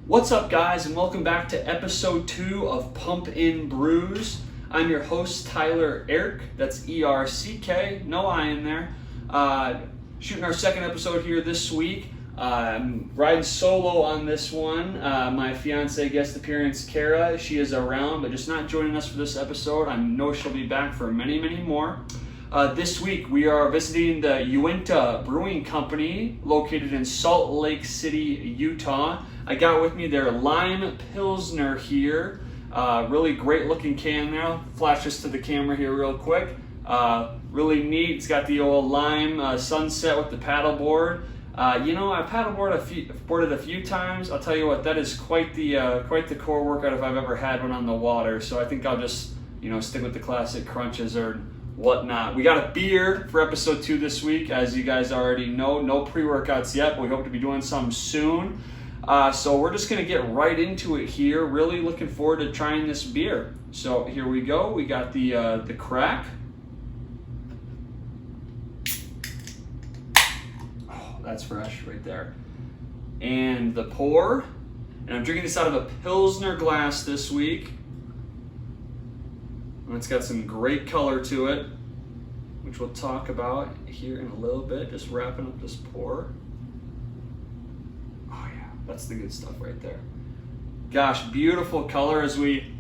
What's up, guys, and welcome back to episode 2 of Pump N Brews. I'm your host, Tyler Erck. That's E-R-C-K, no I in there. Shooting our second episode here this week. I'm riding solo on this one. My fiance guest appearance, Kara, she is around, but just not joining us for this episode. I know she'll be back for many, many more. This week we are visiting the Uinta Brewing Company located in Salt Lake City, Utah. I got with me their Lime Pilsner here. Really great looking can there. Flash this to the camera here real quick. Really neat. It's got the old lime sunset with the paddleboard. I've boarded a few times. I'll tell you what, that is quite the core workout if I've ever had one on the water. So I think I'll just stick with the classic crunches or whatnot. We got a beer for episode 2 this week, as you guys already know. No pre-workouts yet, but we hope to be doing some soon. So we're just gonna get right into it here. Really looking forward to trying this beer. So here we go. We got the crack. Oh, that's fresh right there. And the pour. And I'm drinking this out of a Pilsner glass this week. And it's got some great color to it, which we'll talk about here in a little bit. Just wrapping up this pour. Oh yeah, that's the good stuff right there. Gosh, beautiful color as we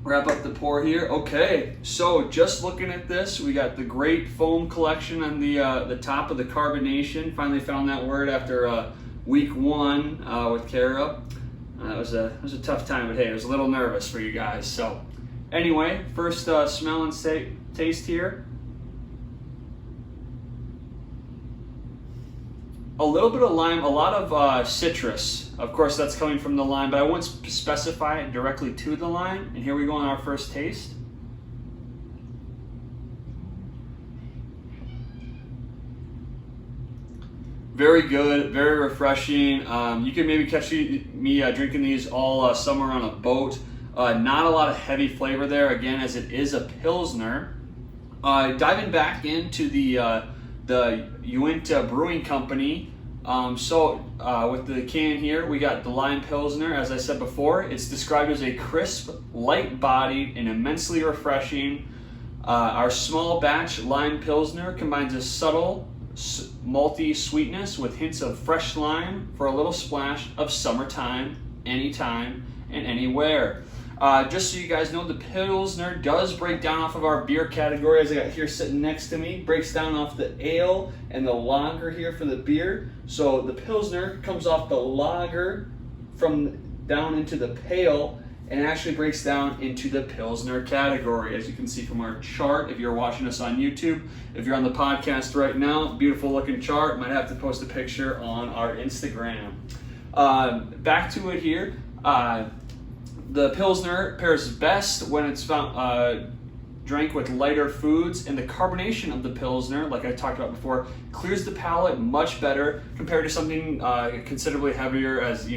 wrap up the pour here. Okay, so just looking at this, we got the great foam collection on the top of the carbonation. Finally found that word after week 1 with Kara. It was a tough time, but hey, I was a little nervous for you guys. So anyway, first smell and taste here. A little bit of lime, a lot of citrus. Of course, that's coming from the lime, but I won't specify it directly to the lime. And here we go on our first taste. Very good, very refreshing. You can maybe catch me drinking these all summer on a boat. Not a lot of heavy flavor there, again, as it is a Pilsner. Diving back into the Uinta Brewing Company. With the can here, we got the Lime Pilsner. As I said before, it's described as a crisp, light-bodied, and immensely refreshing. Our small batch Lime Pilsner combines a subtle, malty sweetness with hints of fresh lime for a little splash of summertime, anytime, and anywhere. Just so you guys know, the Pilsner does break down off of our beer category, as I got here sitting next to me. Breaks down off the ale and the lager here for the beer. So the Pilsner comes off the lager from down into the pale and actually breaks down into the Pilsner category, as you can see from our chart if you're watching us on YouTube. If you're on the podcast right now, beautiful looking chart. Might have to post a picture on our Instagram. Back to it here. The Pilsner pairs best when it's drank with lighter foods, and the carbonation of the Pilsner, like I talked about before, clears the palate much better compared to something considerably heavier as,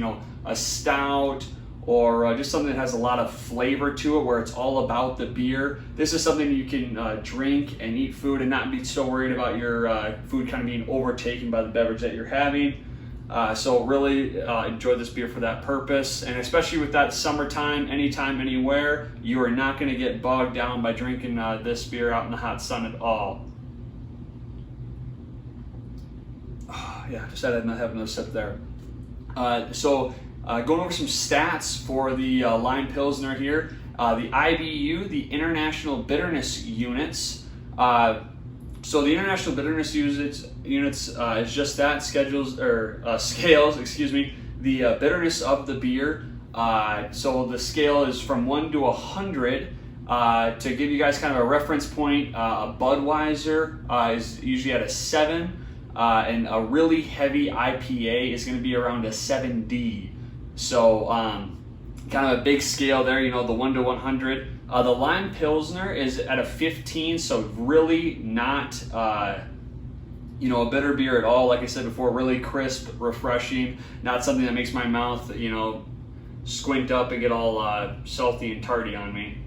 a stout or just something that has a lot of flavor to it where it's all about the beer. This is something you can drink and eat food and not be so worried about your food kind of being overtaken by the beverage that you're having. So really enjoy this beer for that purpose, and especially with that summertime, anytime, anywhere, you are not going to get bogged down by drinking this beer out in the hot sun at all. Oh, yeah, just had not having another sip there. Going over some stats for the Lime Pilsner here. The IBU, the International Bitterness Units. So the International Bitterness Units is just that, scales, the bitterness of the beer. So the scale is from 1 to 100. To give you guys kind of a reference point, a Budweiser is usually at a 7, and a really heavy IPA is going to be around a 7D. So kind of a big scale there, the 1 to 100. The Lime Pilsner is at a 15, so really not, a bitter beer at all. Like I said before, really crisp, refreshing, not something that makes my mouth, squint up and get all salty and tarty on me.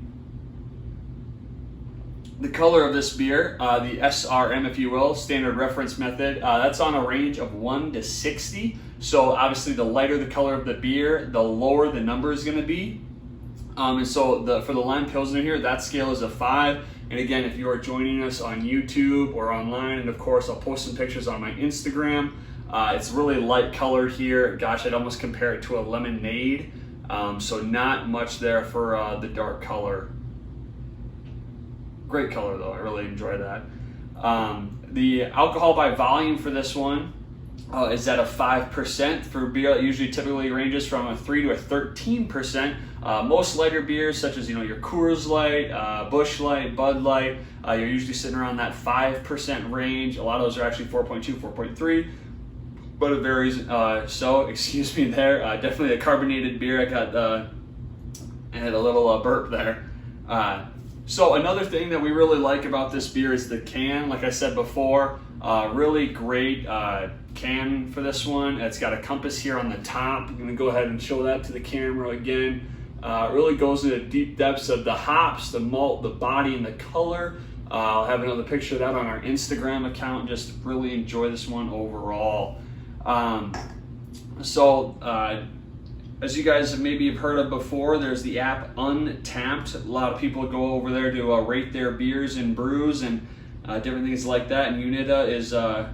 the color of this beer, the SRM, if you will, standard reference method, that's on a range of 1 to 60. So obviously the lighter the color of the beer, the lower the number is going to be. And so for the Lime Pilsner here, that scale is a 5. And again, if you are joining us on YouTube or online, and of course I'll post some pictures on my Instagram, it's really light colored here. Gosh, I'd almost compare it to a lemonade. So not much there for the dark color. Great color though, I really enjoy that. The alcohol by volume for this one is at a 5%. For beer that usually typically ranges from a 3 to a 13%. Most lighter beers, such as your Coors Light, Busch Light, Bud Light, you're usually sitting around that 5% range. A lot of those are actually 4.2, 4.3, but it varies. So excuse me there. Definitely a carbonated beer. I had a little burp there. So another thing that we really like about this beer is the can. Like I said before, really great can for this one. It's got a compass here on the top. I'm gonna go ahead and show that to the camera again. It really goes into deep depths of the hops, the malt, the body, and the color. I'll have another picture of that on our Instagram account. Just really enjoy this one overall. As you guys maybe have heard of before, there's the app Untapped. A lot of people go over there to rate their beers and brews and different things like that. And Uinta is no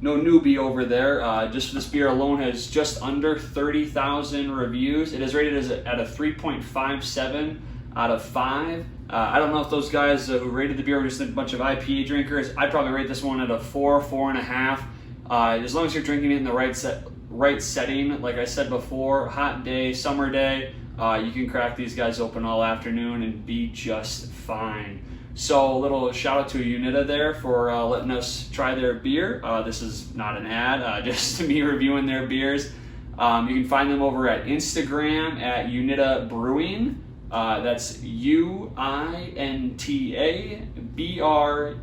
newbie over there. Just this beer alone has just under 30,000 reviews. It is rated at a 3.57 out of 5. I don't know if those guys who rated the beer were just a bunch of IPA drinkers. I'd probably rate this one at a 4, 4.5. As long as you're drinking it in the right setting, like I said before, hot day, summer day, you can crack these guys open all afternoon and be just fine. So a little shout out to Uinta there for letting us try their beer. This is not an ad, just me reviewing their beers. You can find them over at Instagram at Uinta Brewing. That's UINTA BREWING.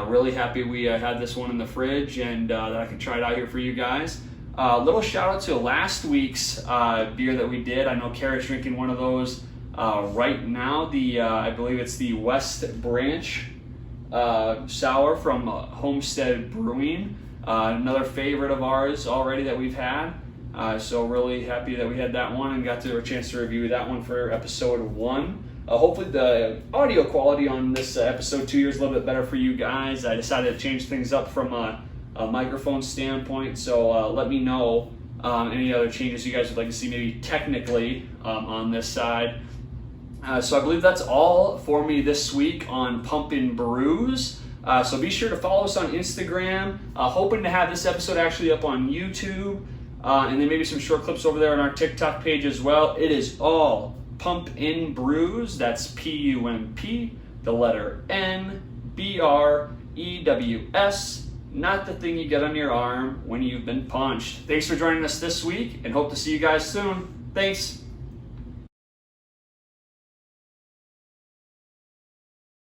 Really happy we had this one in the fridge and that I could try it out here for you guys. Little shout out to last week's beer that we did. I know Kara's drinking one of those right now. I believe it's the West Branch Sour from Homestead Brewing. Another favorite of ours already that we've had. So really happy that we had that one and got a chance to review that one for episode 1. Hopefully the audio quality on this episode 2 is a little bit better for you guys. I decided to change things up from a microphone standpoint, so let me know any other changes you guys would like to see maybe technically on this side. So I believe that's all for me this week on Pump N Brews. So be sure to follow us on Instagram. Hoping to have this episode actually up on YouTube, and then maybe some short clips over there on our TikTok page as well. It is all Pump N Brews. That's PUMP, the letter N, BREWS, not the thing you get on your arm when you've been punched. Thanks for joining us this week and hope to see you guys soon. Thanks.